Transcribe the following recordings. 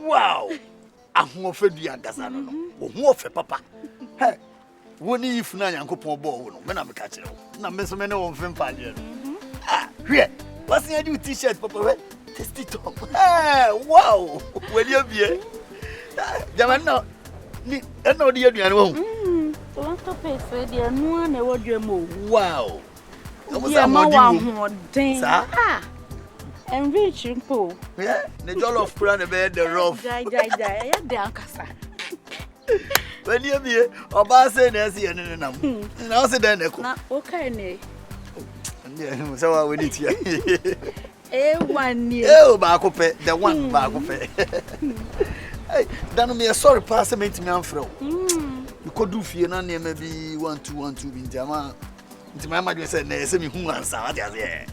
Wow. Aho fe du ankasa no. Wo ho fe papa. Hey. Woni if na Yankopon bo wo no. Me na me ka kire wo. Na me so me ne wo mfe mpa de no. Ah, here. What's in your t-shirt papa? Test it up. Hey, wow. Well you be. Jaman no. Ni no de aduane wo. Want to pay for the no na wo dwe mo. Wow. Yeah, ma wa ho den. Ah. And rich po. Yeah, the jollof kura na be the rough. Ja. Ya de ankasa. When you be oba say na see ene nam. Na say den eko. Na o kai ne. Yeah, so we need here. One year. Ba ko pe, the one ba ko pe. Hey, dan me sorry pass me ntimi amfrɛ. You could do fie na na maybe 1212 bi ntama. Ntimi ma dwe say na say me hu ansa what ya say.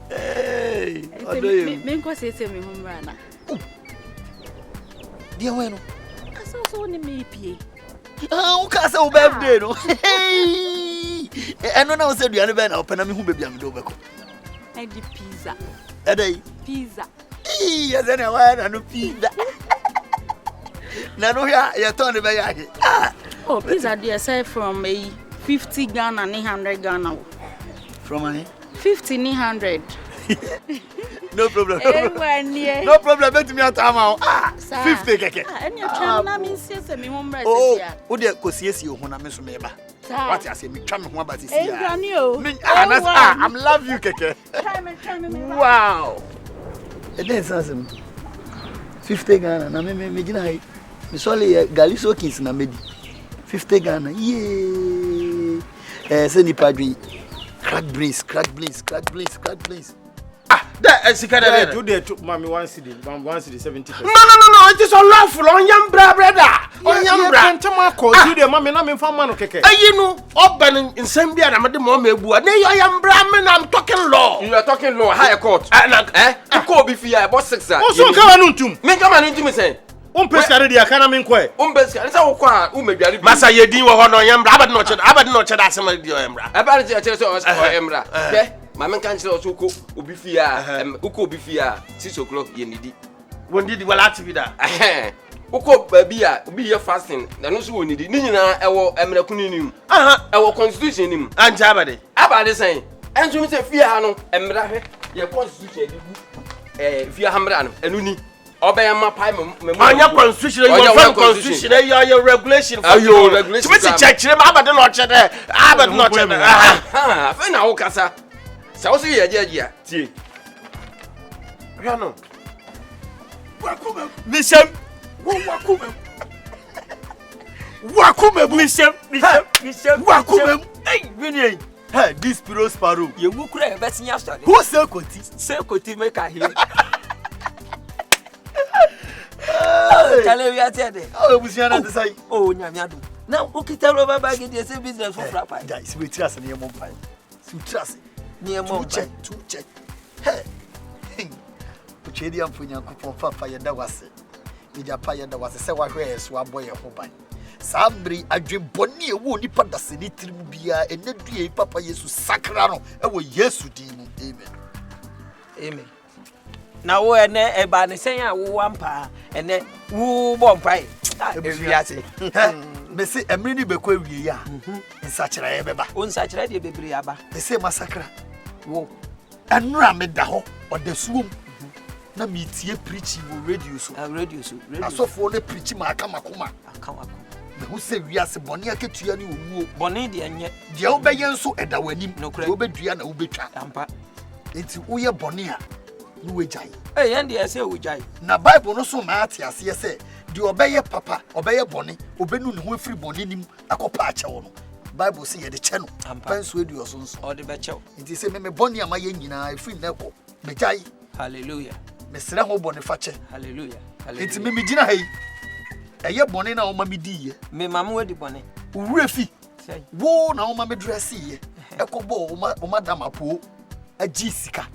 Hey, me ko say me hu mra na. Dia we no. So ni me pie. Ah, o ka say o birthday no. Hey. Eno na o say duane be na opa na me hu baby am do beko. I di pizza. Edai Pizza. Yes, and I no pizza. Na no ya turn be ya. Oh, pizza dey say from 50 Ghana and 100 Ghana. From any? 50 and 100. No problem. No problem. Bet me at am. 50 keke. And you try na me say me home rest here. Oh, de ko siesie ho na me so me ba. What I say me twa me ho about this year. I'm love you keke. Try me. Wow. It is awesome. 50 Ghana na me gina hai. Me sole Galiso Kings na medi. 50 Ghana. Yeah. Say ni padri. Crack brains. That Sikada today took mommy 1 CD, 1 CD 70%. No, it is unlawful on Yambra, brother. On Yambra, Tamako, today, mammy, I'm in Famano Keke. You know, open in Sambia, I'm at the moment, I am Brahmin, I'm talking law. You are talking law, higher court. I call Bifia, boss 6. Also, come on to me, come on to me, say. Pesca the academy inquiry. Pesca, it's all quiet. Maybe Massa Yedi or Yambra, not as some of your Embra. About the church or Embra. Mamma can't say also Ubifia, Uko Bifia, 6 o'clock, Yenidi. When did well at that? Uko be here fasting, then also need it. Nina, our Emrakunium. Our constitution him, and Jabade. About the same. And so Mr. Fiano, Emra, your constitution, Fia Hamran, and Uni. Obey my pipe, my constitution, your regulation for your regulation. Mr. Check him, Abbott not. Fena Ocasa. So see ya, tea. Piano. Listen. Wakume. Hey, Vinny. Hey, this Piro Sparrow. You will cry best in yesterday. Who sell Coti? Sell Coti make a hill. Tell you at the Oh, was Yana to say, oh, Yamadu. Now, okay, tell over back in the same business for Frappa. Dice, we trust in your mom pie. So trust near more check. Hey, Uchedium for your coupon fire that was it. With your pie that was a sewer where swab boy a home. Somebody I dream Bonnie won't nip at the sanitary beer and then be a papa yesu sacrano. I will yes to demon. Amen. Now, when a banner saying I will one pa and then woo bomb pie. Me say a mini beque we are in such a rebeba. On such a ready baby abba. They say massacre. Whoa. And rammed the hole or the swoon. Na me tea preaching will reduce. I reduce. I saw for the preaching my kamakuma. Who say we are Bonia Ketiani who Bonnie and yet the obedience so at the wedding no credit Diana Ubecha. It's Uya Bonia. Uwejai. Hey, Andy, I say Ujai. Na Bible no so Matias, yes, say, do obey papa, obey a bonny, obey no free bonim, a copacha on. Bible say the channel, and pants with your sons or the betcho. It is a me bonny, my yena, free nepo, Mejai. Hallelujah. Mr. Ho Boniface. Hallelujah. It's Mimi Dina. A year bonnet now, Mammy D. Me mamma the bonnet. Refi. Whoa, now Mammy Dressy. A cobo, or Madame Apo, a Jessica.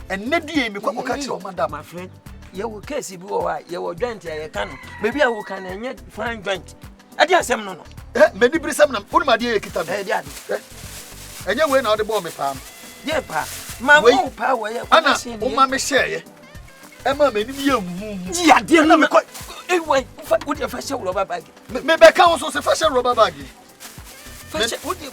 And Neddy, me come catch your madam, my friend. You will case you will joint I can. Maybe I will can and yet find joint. I just am no. Many brisam, put my dear Kita. And you went out the bomb, Pam. Yeah, Pa. My power, Anna, oh, Mammy share. Emma me ni yam. Ya dear na me ko. Wait, what the fashion rubber bag? Me be ka so se fashion rubber bag. Fashion what the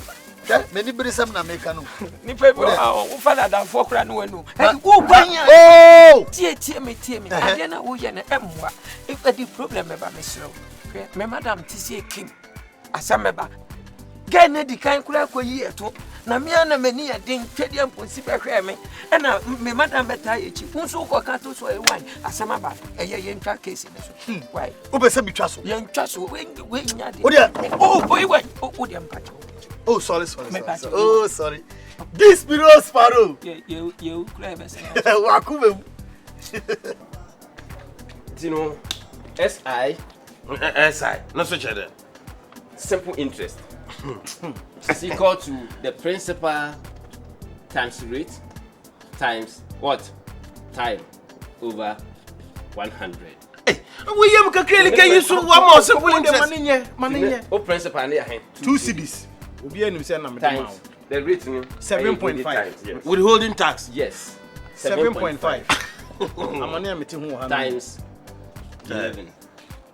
many brisam na make no. Ni pe wo fa da fo kra no anu. Wo kwanya. Oh! Tie me. Ade na wo ye na emwa. If the problem me ba me slow. Me madam tisi king. Asa me ba. Ga na di kan kura koyi eto. Na me ana mani ade twede amponsi be hwe me. E na me madam beta echi. Unso ko ka to so e wan. Asa ma ba. Eye ye ntwa case ne so. Why? Wo be se bi twa so. Ye ntwa so we nya de. Wo de oh we wo de mpacho. Oh, sorry. Oh, sorry. This Biro Sparrow. You clever, sir. Wakume. You know, SI, not such a simple interest. Is equal to the principal times rate times what? Time over 100. Hey, we can use one more simple interest. Money. Oh, principal near 2 CDs. Times the rate 7.5 yes. Withholding tax. Yes. 7.5. I'm only meeting times 11.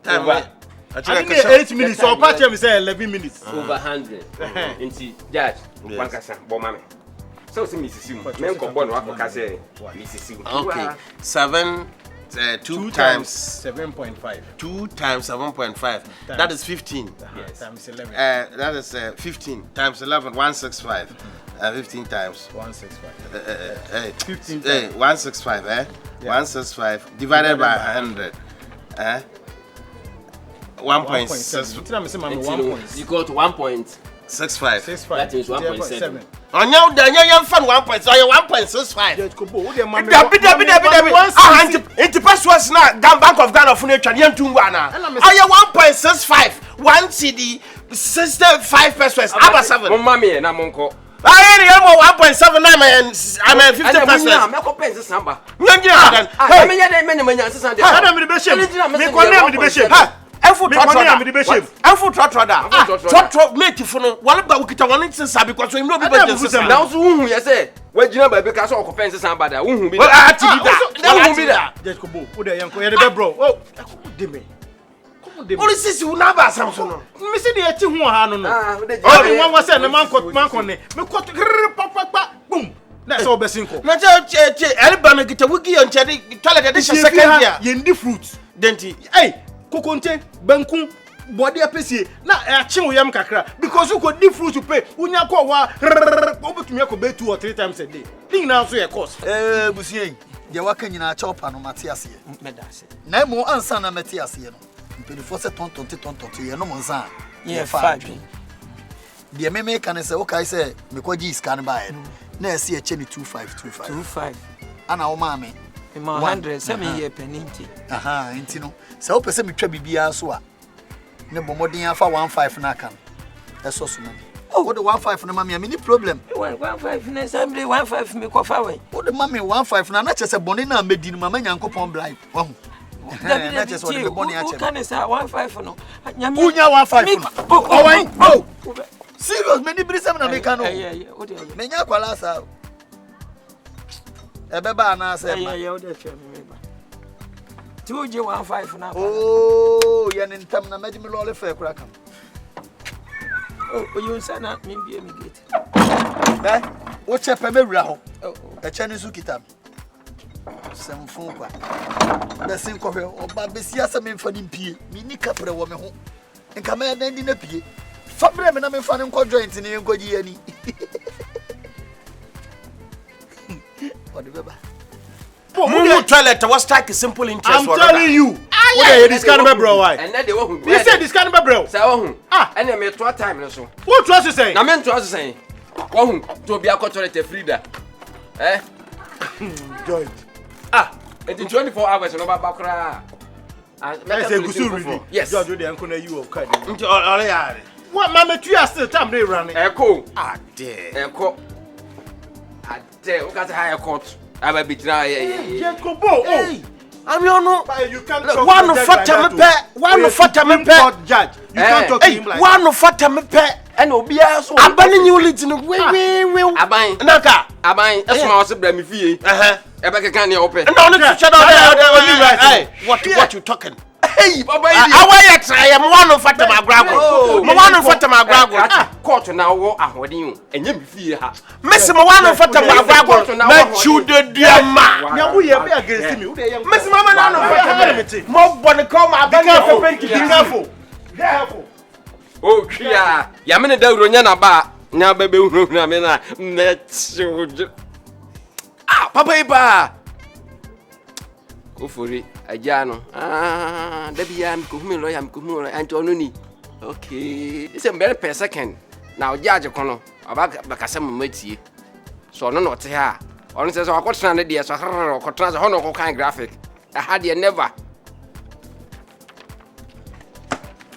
Over. I think 8 minutes or part of say 11 minutes. Over 100. Into judge. One kasa bomame. So see Mrs. Men ko bon wa ko kasa Mrs. Okay. 2 times 7.5. 2 times 7.5. That is 15. Yes. Times 11. That is 15 times 11. 165. 15 times 165. 15 times 165. Yeah. 165 divided by 100. 1.6. You go to 1.65. 65. That is 1.7. On your Daniel fan 1.65. Judge Kobo, who the man? It's passwords now. Bank of Ghana for nature. Yan Tungwana. I 1.65. 1 CD. 65 pesos. Aba 7. Mommy na monko. I am 1.79. I'm 50 pesos. I'm not paying this number. Hey, me ya many money. Adam the bishop. Me call the bishop. Enfu trotro make for no one ba ukita one nsa because we no be budget now so hu ye say we gina ba be ka so occupant samba da hu bi da hu bi da Judge Kobo, who the yanko ye the bro. Oh, de me. Police wu na ba samso no me see the eti hu ha no no. Oh, one was say na man ko ne. Me ko papa boom. Na so obesinko. Na che elba me gita wugi on che toilet edition second year. Ye ndi fruit. Denti. Hey, kokonte banku body apesie na ache woyam kakra because you could give fruit to pay unya ko wa obetumi akọ 2 or 3 times a day thing na so your cost busie de waka nyina chopa no mate ase Medase. na mo ansa na mate ase no mpelifo se tontonte ye no mo nsa Ye fa dwen. de me kan se o kai se me kwaji scan ba e na ase e che ni 25 ana o ma me ma 100 7 year penalty. Aha, enti no se o pese me twa bibia so a ne bomodin afa 15 na kan eso so me o de 15 na mama me ni problem 15 na sambre 15 me ko fa we o de mama 15 na che se boni na medi no mama nyankopon blind wa hu na che se o de boni a che kan say 15 no nyame unya 15 no o wan oh serious me ni brisam na me kan no o de me nya kwala sa ebeba na se ma o de fe me ba ti o je 15 na oh ye ni ntam na medi me lole fe kura kam o you sana me bia me gate o chepe me wura ho e che ni su kitam semfun kwa be sin ko fe o ba be sia se me mfa ni pie mi ni kapre wo me ho nka me na ndi na pie fabre me na me mfa ni nko joint ni nko gi ani what the beba Mumu toilet was like a simple interest. I'm telling you. What are this kind of bro why? And then they won't. You say this kind of bro. Say oh. And then me 2 times so. What trust you say? Na me trust say. Oh, to be a toilet free da. Joint. In 24 hours no ba kra. I say gusu really. Yes. Judge do the uncle you of card. Nti ole yare. What mama tu are still time they running. Echo. Ade. Echo. Ade, o ka say high court. Aba bitra Judge Kobo. Oh. I'm your no. You can't talk One of fata me pe. One of fata me pe. Judge. You can't talk to him like one of fata me pe. and obia so Abani new lit no we aban naka aban eso ma o se bra me fie Ebe can you open? No, no, shut up. Hey, what you talking? Hey, Baba. I try. I'm one of Fatima Grago. I'm one of Fatima Grago. Court now, ahoɔden and you fear her. Miss one of Fatima Grago. Met you the dear man. Now we are against me. Miss Mama, no, no, more one call my Be careful. Careful. Oh, yeah. Yamina Daurunya ba. Now, baby, Ramina. Ah, Papa. Go for it. Ajano. Ah, Debbie, I'm Kumula, Antonini. Okay. It's a very per second. Now, Judge Cono, about Bacasam Meti. So, no, here. Only says, I got 100 years or Cotras, Honor kind graphic. I had you never.